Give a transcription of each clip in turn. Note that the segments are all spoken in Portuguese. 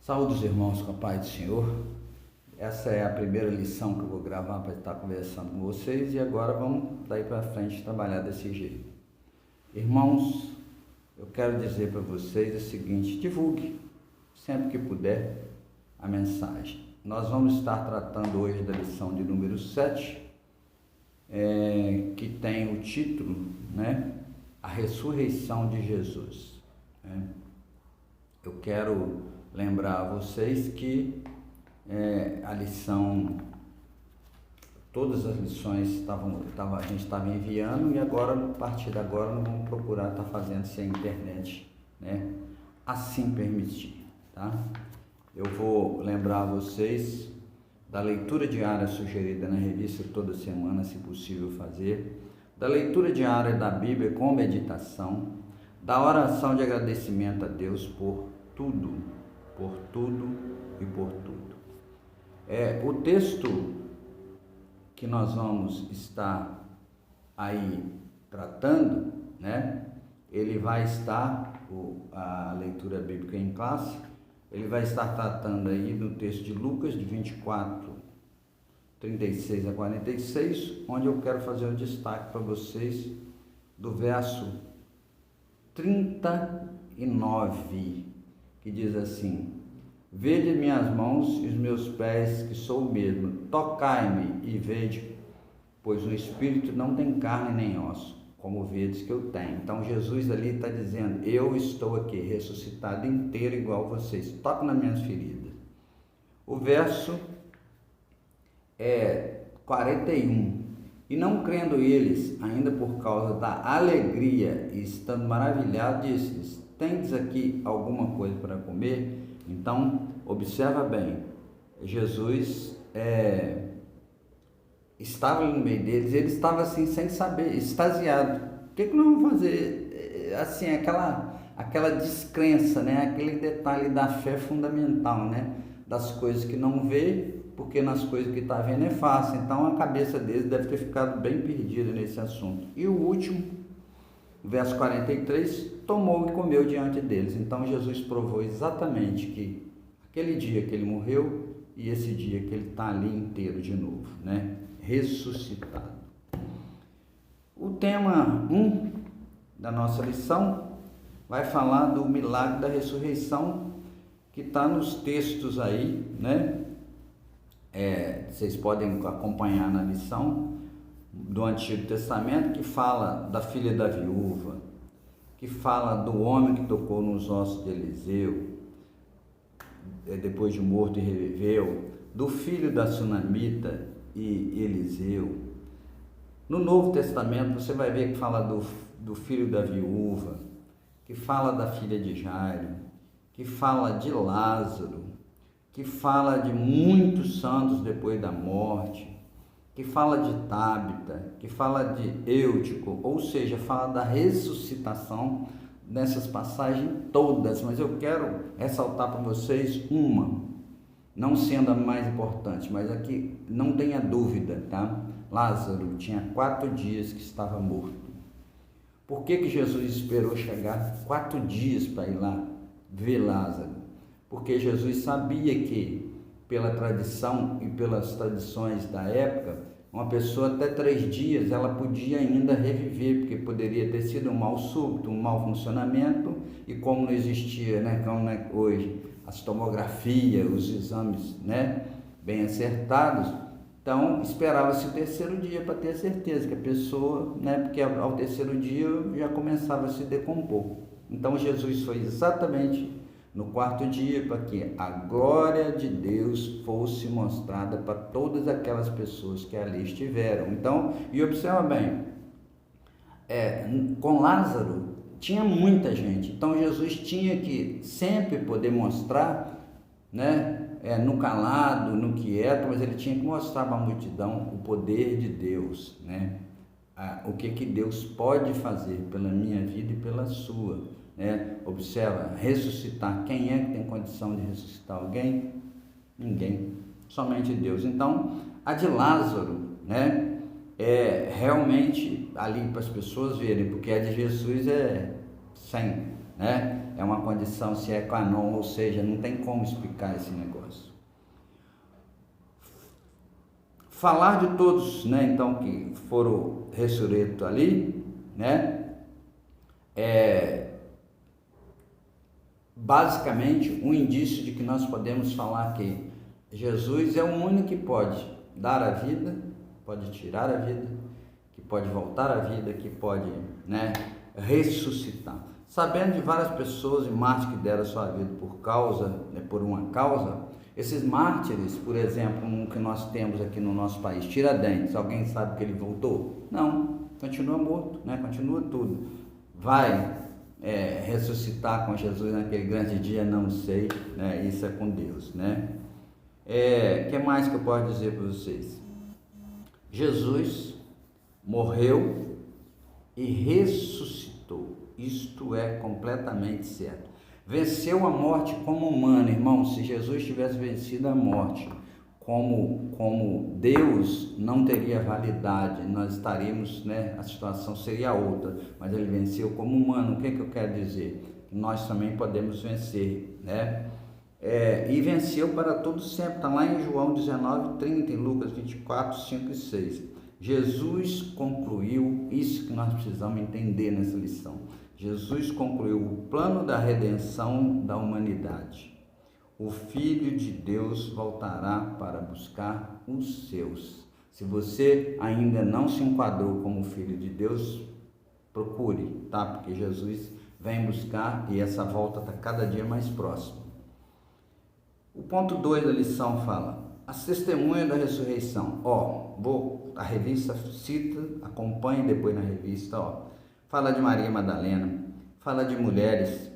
Saúde os irmãos com a paz do Senhor. Essa é a primeira lição que eu vou gravar para estar conversando com vocês e agora vamos daí para frente trabalhar desse jeito. Irmãos, eu quero dizer para vocês o seguinte: divulgue sempre que puder a mensagem. Nós vamos estar tratando hoje da lição de número 7, que tem o título, A Ressurreição de Jesus. Eu quero lembrar a vocês que a lição, todas as lições a gente estava enviando, e agora, a partir de agora, nós vamos procurar estar fazendo se a internet assim permitir, tá? Eu vou lembrar a vocês da leitura diária sugerida na revista toda semana, se possível fazer, da leitura diária da Bíblia com meditação, da oração de agradecimento a Deus por tudo e por tudo. O texto que nós vamos estar aí tratando, ele vai estar, a leitura bíblica em classe, ele vai estar tratando aí do texto de Lucas, de 24, 36 a 46, onde eu quero fazer um destaque para vocês do verso 39, que diz assim: vede minhas mãos e os meus pés, que sou o mesmo, tocai-me e vede, pois o Espírito não tem carne nem osso, como vedes que eu tenho. Então Jesus ali está dizendo: eu estou aqui ressuscitado inteiro igual vocês, toque nas minhas feridas. O verso 41, e não crendo eles, ainda por causa da alegria e estando maravilhados, disse-lhes: tendes aqui alguma coisa para comer? Então, observa bem, Jesus estava no meio deles, ele estava assim, sem saber, extasiado. O que nós vamos fazer? Assim, aquela descrença, aquele detalhe da fé fundamental, das coisas que não vê, porque nas coisas que está vendo é fácil. Então, a cabeça deles deve ter ficado bem perdida nesse assunto. E o último, verso 43, tomou e comeu diante deles. Então Jesus provou exatamente que aquele dia que ele morreu e esse dia que ele está ali inteiro de novo, ressuscitado. O tema 1 da nossa lição vai falar do milagre da ressurreição, que está nos textos aí, vocês podem acompanhar na lição do Antigo Testamento, que fala da filha da viúva, que fala do homem que tocou nos ossos de Eliseu, depois de morto e reviveu, do filho da Sunamita e Eliseu. No Novo Testamento você vai ver que fala do filho da viúva, que fala da filha de Jairo, que fala de Lázaro, que fala de muitos santos depois da morte, que fala de Tábita, que fala de Eutico, ou seja, fala da ressuscitação nessas passagens todas, mas eu quero ressaltar para vocês uma, não sendo a mais importante, mas aqui não tenha dúvida, tá? Lázaro tinha 4 dias que estava morto. Por que Jesus esperou chegar 4 dias para ir lá ver Lázaro? Porque Jesus sabia que, pela tradição e pelas tradições da época, uma pessoa até 3 dias ela podia ainda reviver, porque poderia ter sido um mal súbito, um mau funcionamento, e como não existia, como hoje, as tomografias, os exames, bem acertados, então esperava-se o 3º dia para ter certeza que a pessoa, porque ao 3º dia já começava a se decompor. Então Jesus foi exatamente no 4º dia, para que a glória de Deus fosse mostrada para todas aquelas pessoas que ali estiveram. Então, e observa bem, com Lázaro tinha muita gente, então Jesus tinha que sempre poder mostrar, no calado, no quieto, mas ele tinha que mostrar para a multidão o poder de Deus, o que Deus pode fazer pela minha vida e pela sua. Observa, ressuscitar, quem é que tem condição de ressuscitar alguém? Ninguém, somente Deus. Então, a de Lázaro, realmente ali para as pessoas verem, porque a de Jesus é 100, é uma condição sine qua non, ou seja, não tem como explicar esse negócio. Falar de todos, né, então, que foram ressurreitos ali, né, basicamente um indício de que nós podemos falar que Jesus é o único que pode dar a vida, pode tirar a vida, que pode voltar à vida, que pode, né, ressuscitar. Sabendo de várias pessoas e mártires que deram a sua vida por causa, né, por uma causa, esses mártires, por exemplo, um que nós temos aqui no nosso país, Tiradentes, alguém sabe que ele voltou? Não, continua morto, né? Continua tudo. Vai ressuscitar com Jesus naquele grande dia? Não sei, né? Isso é com Deus, né? Que mais que eu posso dizer para vocês? Jesus morreu e ressuscitou, isto é completamente certo. Venceu a morte como humano, irmão. Se Jesus tivesse vencido a morte como Deus, não teria validade, nós estaríamos, né, a situação seria outra, mas ele venceu como humano. O que eu quero dizer? Nós também podemos vencer, né? E venceu para todo sempre, está lá em João 19:30, em Lucas 24, 5 e 6. Jesus concluiu isso que nós precisamos entender nessa lição. Jesus concluiu o plano da redenção da humanidade. O Filho de Deus voltará para buscar os seus. Se você ainda não se enquadrou como Filho de Deus, procure, tá? Porque Jesus vem buscar e essa volta está cada dia mais próxima. O ponto 2 da lição fala: as testemunhas da ressurreição. A revista cita, acompanhe depois na revista, fala de Maria Madalena, fala de mulheres,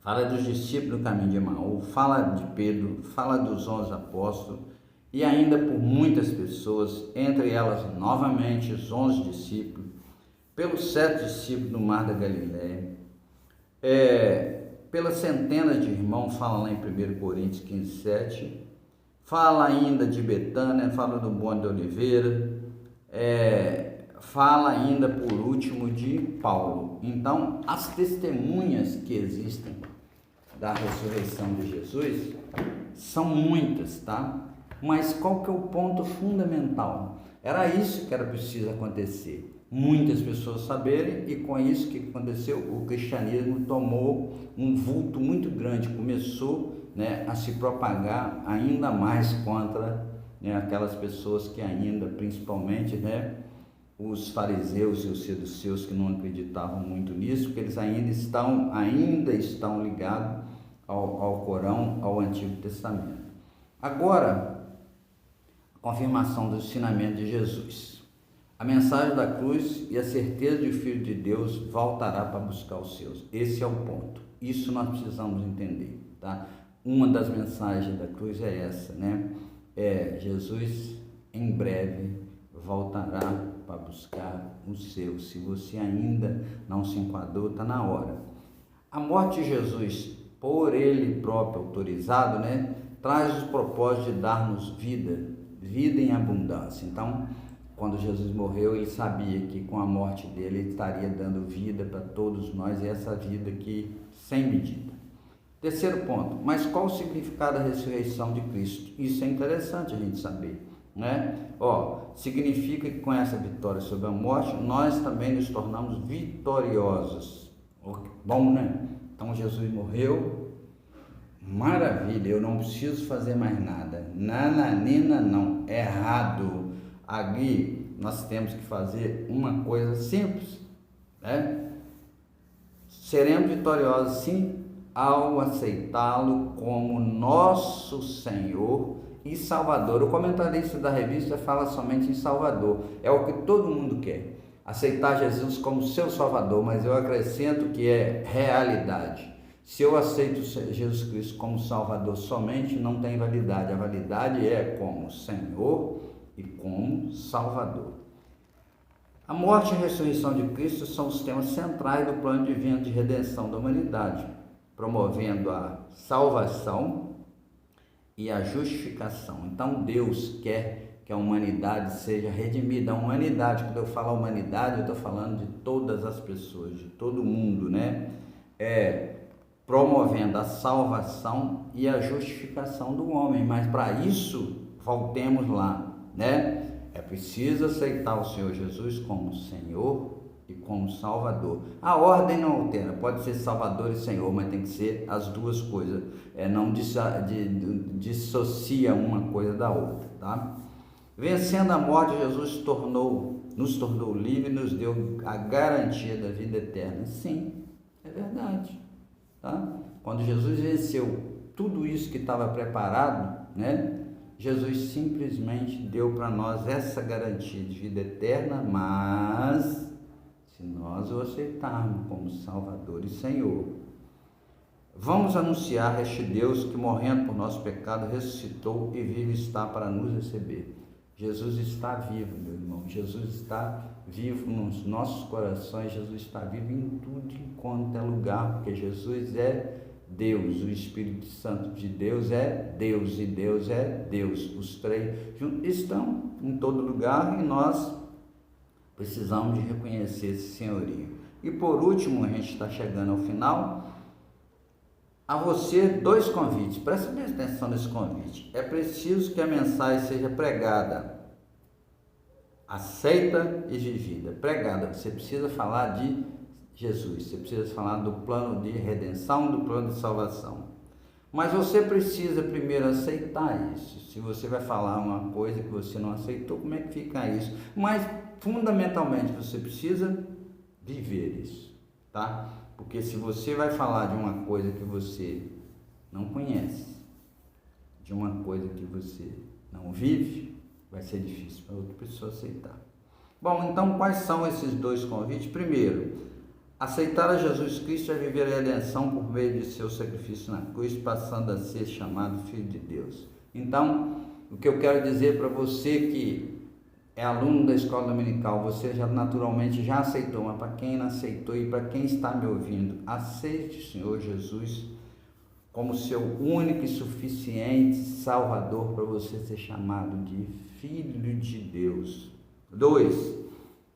fala dos discípulos do caminho de Emaús, fala de Pedro, fala dos 11 apóstolos e ainda por muitas pessoas, entre elas novamente os 11 discípulos, pelos 7 discípulos do Mar da Galileia, pelas centenas de irmãos, fala lá em 1 Coríntios 15:7, fala ainda de Betânia, fala do Bonde de Oliveira, fala ainda por último de Paulo. Então, as testemunhas que existem da ressurreição de Jesus são muitas, tá? Mas qual que é o ponto fundamental? Era isso que era preciso acontecer. Muitas pessoas saberem, e com isso que aconteceu, o cristianismo tomou um vulto muito grande, começou, né, a se propagar ainda mais contra, né, aquelas pessoas que ainda, principalmente, né, os fariseus e os saduceus, que não acreditavam muito nisso, porque eles ainda estão ligados ao Corão, ao Antigo Testamento. Agora, a confirmação do ensinamento de Jesus. A mensagem da cruz e a certeza de que o Filho de Deus voltará para buscar os seus. Esse é o ponto. Isso nós precisamos entender, tá? Uma das mensagens da cruz é essa, né? Jesus em breve voltará para buscar os seus. Se você ainda não se enquadrou, está na hora. A morte de Jesus, por ele próprio autorizado, né, traz o propósito de dar-nos vida em abundância. Então, quando Jesus morreu, ele sabia que com a morte dele, ele estaria dando vida para todos nós, e essa vida aqui sem medida. Terceiro ponto, mas qual o significado da ressurreição de Cristo? Isso é interessante a gente saber, né? Significa que com essa vitória sobre a morte, nós também nos tornamos vitoriosos. Bom, né? Então Jesus morreu, maravilha, eu não preciso fazer mais nada. Nananina não, errado. Aqui nós temos que fazer uma coisa simples, né? Seremos vitoriosos sim ao aceitá-lo como nosso Senhor e Salvador. O comentarista da revista fala somente em Salvador, é o que todo mundo quer, aceitar Jesus como seu Salvador, mas eu acrescento que é realidade. Se eu aceito Jesus Cristo como Salvador somente, não tem validade. A validade é como Senhor e como Salvador. A morte e a ressurreição de Cristo são os temas centrais do plano divino de redenção da humanidade, promovendo a salvação e a justificação. Então Deus quer que a humanidade seja redimida. A humanidade, quando eu falo humanidade, eu estou falando de todas as pessoas, de todo mundo, né? promovendo a salvação e a justificação do homem. Mas para isso, voltemos lá, né? É preciso aceitar o Senhor Jesus como Senhor e como Salvador. A ordem não altera, pode ser Salvador e Senhor, mas tem que ser as duas coisas. Não dissocia uma coisa da outra, tá? Vencendo a morte, Jesus nos tornou livre e nos deu a garantia da vida eterna. Sim, é verdade, tá? Quando Jesus venceu tudo isso que estava preparado, né? Jesus simplesmente deu para nós essa garantia de vida eterna, mas se nós o aceitarmos como Salvador e Senhor, vamos anunciar a este Deus que, morrendo por nosso pecado, ressuscitou e vive está para nos receber. Jesus está vivo, meu irmão. Jesus está vivo nos nossos corações. Jesus está vivo em tudo enquanto é lugar, porque Jesus é Deus. O Espírito Santo de Deus é Deus e Deus é Deus. Os três estão em todo lugar e nós precisamos de reconhecer esse senhorio. E por último, a gente está chegando ao final. A você, 2 convites. Preste bem atenção nesse convite. É preciso que a mensagem seja pregada, aceita e vivida. Pregada, você precisa falar de Jesus, você precisa falar do plano de redenção, do plano de salvação. Mas você precisa primeiro aceitar isso. Se você vai falar uma coisa que você não aceitou, como é que fica isso? Mas, fundamentalmente, você precisa viver isso, tá? Porque se você vai falar de uma coisa que você não conhece, de uma coisa que você não vive, vai ser difícil para outra pessoa aceitar. Bom, então quais são esses 2 convites? Primeiro, aceitar a Jesus Cristo é viver a redenção por meio de seu sacrifício na cruz, passando a ser chamado Filho de Deus. Então, o que eu quero dizer para você que é aluno da escola dominical, você já naturalmente já aceitou, mas para quem não aceitou e para quem está me ouvindo, aceite o Senhor Jesus como seu único e suficiente Salvador para você ser chamado de Filho de Deus. 2,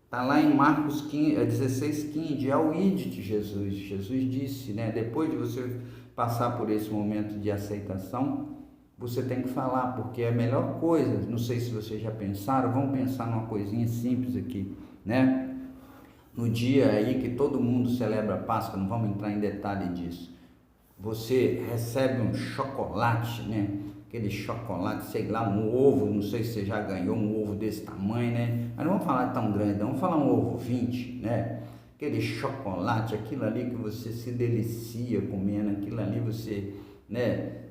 está lá em Marcos 16:15, é o ide de Jesus. Jesus disse, né, depois de você passar por esse momento de aceitação, você tem que falar, porque é a melhor coisa. Não sei se vocês já pensaram, vamos pensar numa coisinha simples aqui, né? No dia aí que todo mundo celebra a Páscoa, não vamos entrar em detalhe disso, você recebe um chocolate, né? Aquele chocolate, sei lá, um ovo, não sei se você já ganhou um ovo desse tamanho, né? Mas não vamos falar tão grande, vamos falar um ovo 20, né? Aquele chocolate, aquilo ali que você se delicia comendo, aquilo ali você, né,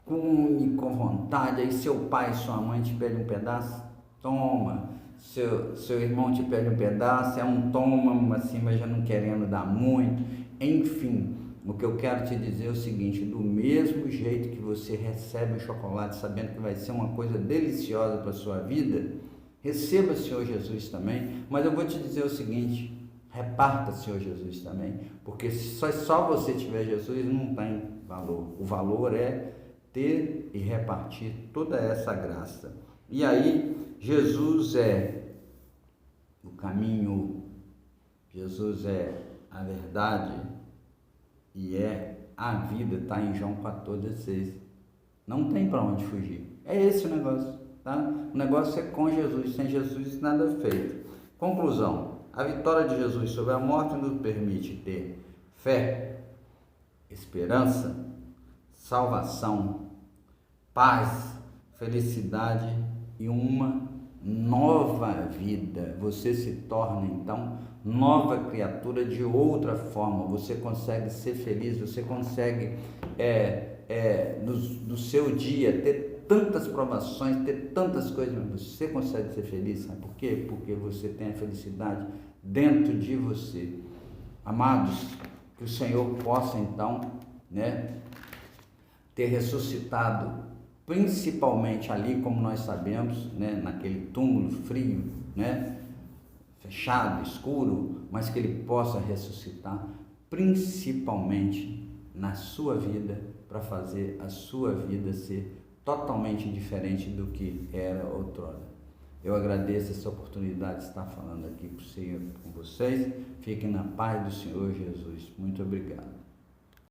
come com vontade. Aí seu pai e sua mãe te pedem um pedaço, toma. Seu irmão te pede um pedaço, é um toma, assim, mas já não querendo dar muito. Enfim, o que eu quero te dizer é o seguinte: do mesmo jeito que você recebe o chocolate sabendo que vai ser uma coisa deliciosa para a sua vida, receba o Senhor Jesus também. Mas eu vou te dizer o seguinte: reparta o Senhor Jesus também, porque se só você tiver Jesus, não tem valor. O valor é ter e repartir toda essa graça. E aí, Jesus é o caminho, Jesus é a verdade e é a vida, está em João 14,6. Não tem para onde fugir. É esse o negócio, tá? O negócio é com Jesus, sem Jesus nada é feito. Conclusão: a vitória de Jesus sobre a morte nos permite ter fé, esperança, salvação, paz, felicidade e uma nova vida. Você se torna então nova criatura de outra forma. Você consegue ser feliz, você consegue no seu dia ter tantas provações, ter tantas coisas, mas você consegue ser feliz. Sabe por quê? Porque você tem a felicidade dentro de você. Amados, que o Senhor possa então, né, ter ressuscitado, principalmente ali, como nós sabemos, né, naquele túmulo frio, né, fechado, escuro, mas que Ele possa ressuscitar, principalmente na sua vida, para fazer a sua vida ser totalmente diferente do que era outrora. Eu agradeço essa oportunidade de estar falando aqui com vocês. Fiquem na paz do Senhor Jesus. Muito obrigado.